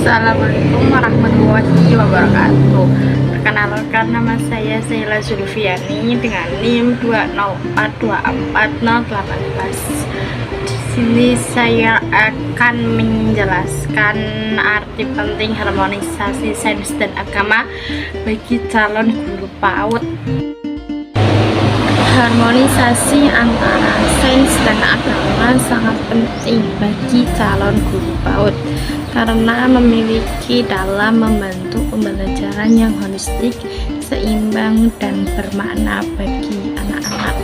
Assalamualaikum warahmatullahi wabarakatuh. Perkenalkan, nama saya Sheila Zulfiani dengan NIM 2042418. Di sini saya akan menjelaskan arti penting harmonisasi sains dan agama bagi calon guru PAUD. Harmonisasi antara sains dan agama sangat penting bagi calon guru PAUD karena memiliki dalam membentuk pembelajaran yang holistik, seimbang, dan bermakna bagi anak-anak.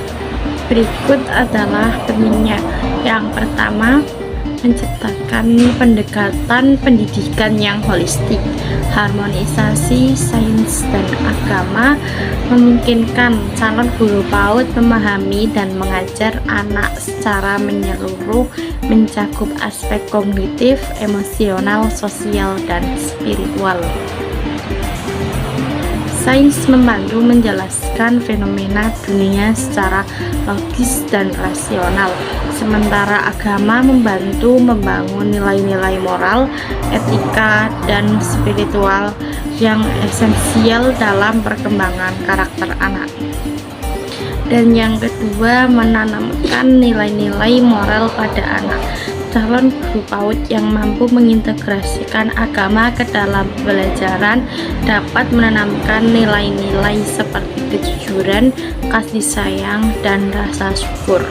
Berikut adalah pentingnya. Yang pertama, menciptakan pendekatan pendidikan yang holistik. Harmonisasi sains dan agama memungkinkan calon guru PAUD memahami dan mengajar anak secara menyeluruh, mencakup aspek kognitif, emosional, sosial, dan spiritual. Sains membantu menjelaskan fenomena dunia secara logis dan rasional, sementara agama membantu membangun nilai-nilai moral, etika, dan spiritual yang esensial dalam perkembangan karakter anak. Dan yang kedua, menanamkan nilai-nilai moral pada anak. Calon guru PAUD yang mampu mengintegrasikan agama ke dalam pembelajaran dapat menanamkan nilai-nilai seperti kejujuran, kasih sayang, dan rasa syukur.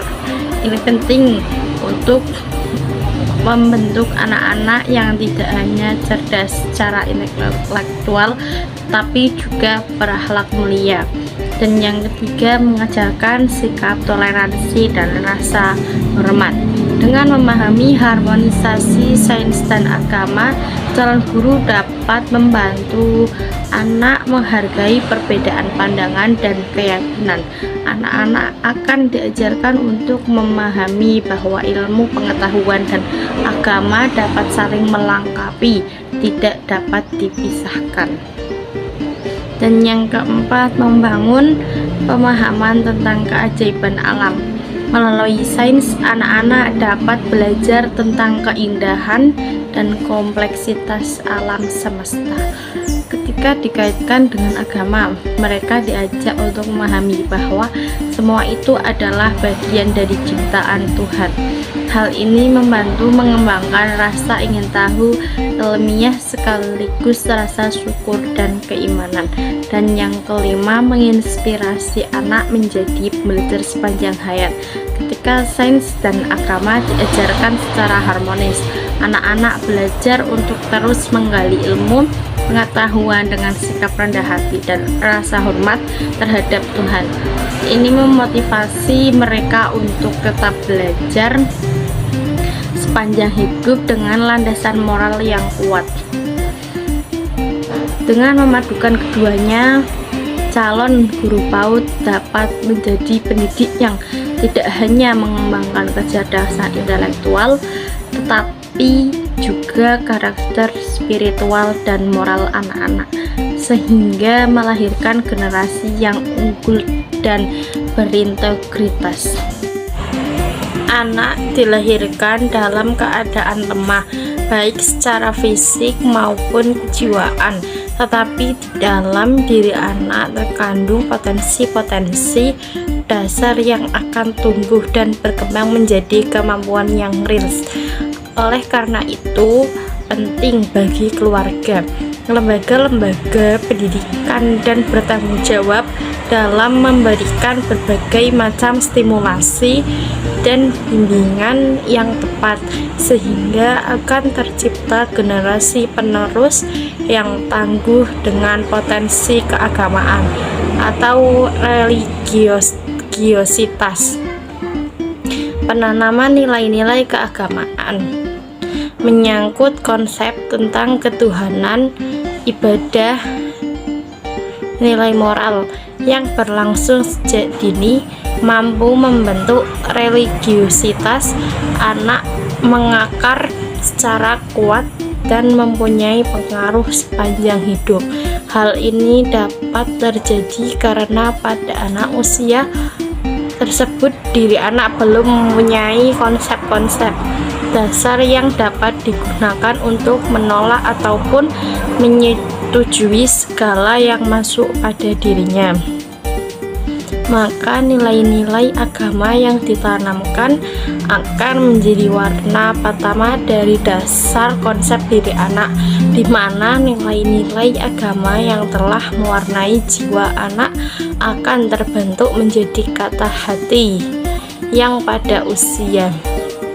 Ini penting untuk membentuk anak-anak yang tidak hanya cerdas secara intelektual tapi juga berakhlak mulia. Dan yang ketiga, mengajarkan sikap toleransi dan rasa hormat. Dengan memahami harmonisasi sains dan agama, calon guru dapat membantu anak menghargai perbedaan pandangan dan keyakinan. Anak-anak akan diajarkan untuk memahami bahwa ilmu, pengetahuan, dan agama dapat saling melengkapi, tidak dapat dipisahkan. Dan yang keempat, membangun pemahaman tentang keajaiban alam. Melalui sains, anak-anak dapat belajar tentang keindahan dan kompleksitas alam semesta. Ketika dikaitkan dengan agama, mereka diajak untuk memahami bahwa semua itu adalah bagian dari ciptaan Tuhan. Hal ini membantu mengembangkan rasa ingin tahu ilmiah sekaligus rasa syukur dan keimanan. Dan yang kelima, menginspirasi anak menjadi belajar sepanjang hayat. Ketika sains dan agama diajarkan secara harmonis, anak-anak belajar untuk terus menggali ilmu, pengetahuan dengan sikap rendah hati dan rasa hormat terhadap Tuhan. Ini memotivasi mereka untuk tetap belajar sepanjang hidup dengan landasan moral yang kuat. Dengan memadukan keduanya, calon guru PAUD dapat menjadi pendidik yang tidak hanya mengembangkan kecerdasan intelektual, tetapi juga karakter spiritual dan moral anak-anak, sehingga melahirkan generasi yang unggul dan berintegritas. Anak dilahirkan dalam keadaan lemah, baik secara fisik maupun kejiwaan, tetapi di dalam diri anak terkandung potensi-potensi dasar yang akan tumbuh dan berkembang menjadi kemampuan yang real. Oleh karena itu, penting bagi keluarga, lembaga-lembaga pendidikan, dan bertanggung jawab dalam memberikan berbagai macam stimulasi dan bimbingan yang tepat, sehingga akan tercipta generasi penerus yang tangguh dengan potensi keagamaan atau religiositas. Penanaman nilai-nilai keagamaan menyangkut konsep tentang ketuhanan, ibadah, nilai moral yang berlangsung sejak dini mampu membentuk religiositas anak mengakar secara kuat dan mempunyai pengaruh sepanjang hidup. Hal ini dapat terjadi karena pada anak usia tersebut diri anak belum mempunyai konsep-konsep dasar yang dapat digunakan untuk menolak ataupun menyetujui segala yang masuk pada dirinya. Maka nilai-nilai agama yang ditanamkan akan menjadi warna pertama dari dasar konsep diri anak, di mana nilai-nilai agama yang telah mewarnai jiwa anak akan terbentuk menjadi kata hati yang pada usia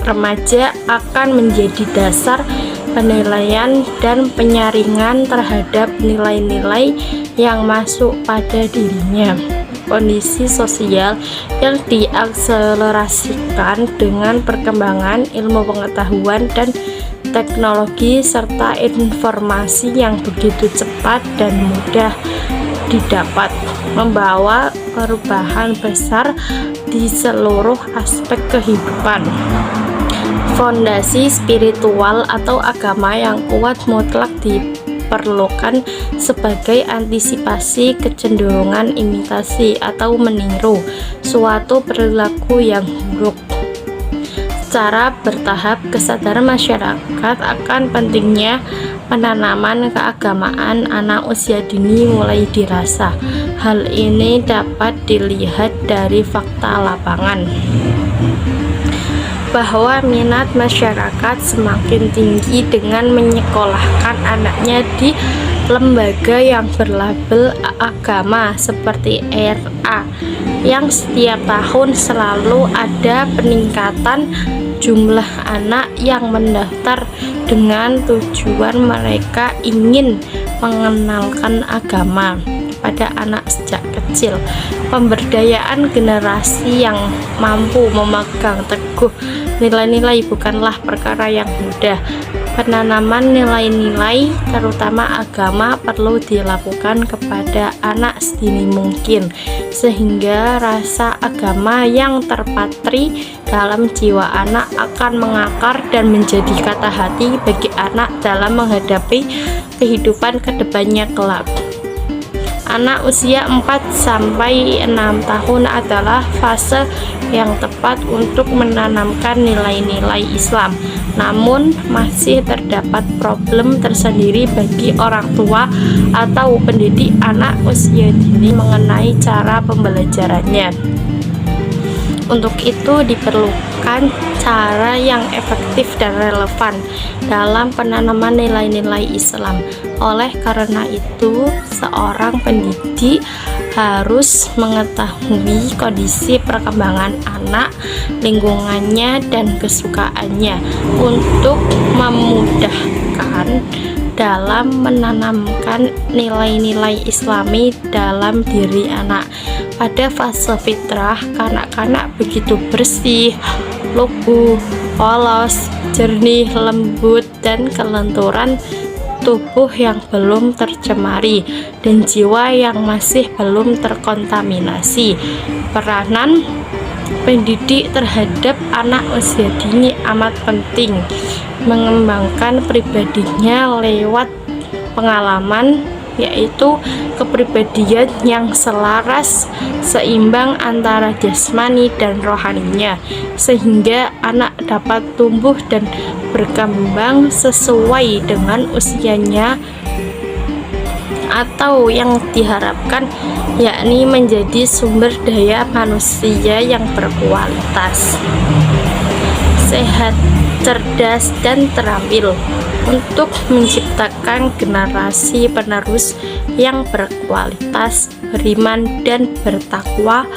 remaja akan menjadi dasar penilaian dan penyaringan terhadap nilai-nilai yang masuk pada dirinya. Kondisi sosial yang diakselerasikan dengan perkembangan ilmu pengetahuan dan teknologi serta informasi yang begitu cepat dan mudah didapat membawa perubahan besar di seluruh aspek kehidupan. Fondasi spiritual atau agama yang kuat mutlak diperlukan sebagai antisipasi kecenderungan imitasi atau meniru suatu perilaku yang buruk. Secara bertahap, kesadaran masyarakat akan pentingnya penanaman keagamaan anak usia dini mulai dirasa. Hal ini dapat dilihat dari fakta lapangan bahwa minat masyarakat semakin tinggi dengan menyekolahkan anaknya di lembaga yang berlabel agama seperti RA, yang setiap tahun selalu ada peningkatan jumlah anak yang mendaftar dengan tujuan mereka ingin mengenalkan agama pada anak sejak kecil. Pemberdayaan generasi yang mampu memegang teguh nilai-nilai bukanlah perkara yang mudah. Penanaman nilai-nilai, terutama agama, perlu dilakukan kepada anak sedini mungkin, sehingga rasa agama yang terpatri dalam jiwa anak akan mengakar dan menjadi kata hati bagi anak dalam menghadapi kehidupan kedepannya kelak. Anak usia 4-6 tahun adalah fase yang tepat untuk menanamkan nilai-nilai Islam. Namun, masih terdapat problem tersendiri bagi orang tua atau pendidik anak usia dini mengenai cara pembelajarannya. Untuk itu diperlukan cara yang efektif dan relevan dalam penanaman nilai-nilai Islam. Oleh karena itu, seorang pendidik harus mengetahui kondisi perkembangan anak, lingkungannya, dan kesukaannya untuk memudahkan dalam menanamkan nilai-nilai Islami dalam diri anak. Pada fase fitrah, kanak-kanak begitu bersih, lugu, polos, jernih, lembut, dan kelenturan tubuh yang belum tercemari dan jiwa yang masih belum terkontaminasi. Peranan pendidik terhadap anak usia dini amat penting. Mengembangkan pribadinya lewat pengalaman, yaitu kepribadian yang selaras, seimbang antara jasmani dan rohaninya, sehingga anak dapat tumbuh dan berkembang sesuai dengan usianya, atau yang diharapkan yakni menjadi sumber daya manusia yang berkualitas, sehat, cerdas, dan terampil untuk menciptakan generasi penerus yang berkualitas, beriman, dan bertakwa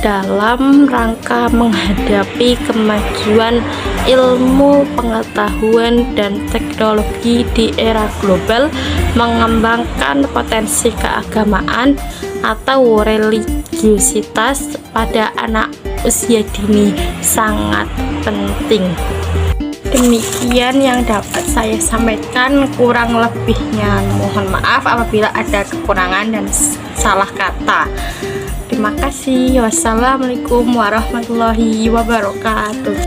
dalam rangka menghadapi kemajuan ilmu pengetahuan dan teknologi di era global. Mengembangkan potensi keagamaan atau religiusitas pada anak usia dini sangat penting. Demikian yang dapat saya sampaikan, kurang lebihnya mohon maaf apabila ada kekurangan dan salah kata. Terima kasih. Wassalamualaikum warahmatullahi wabarakatuh.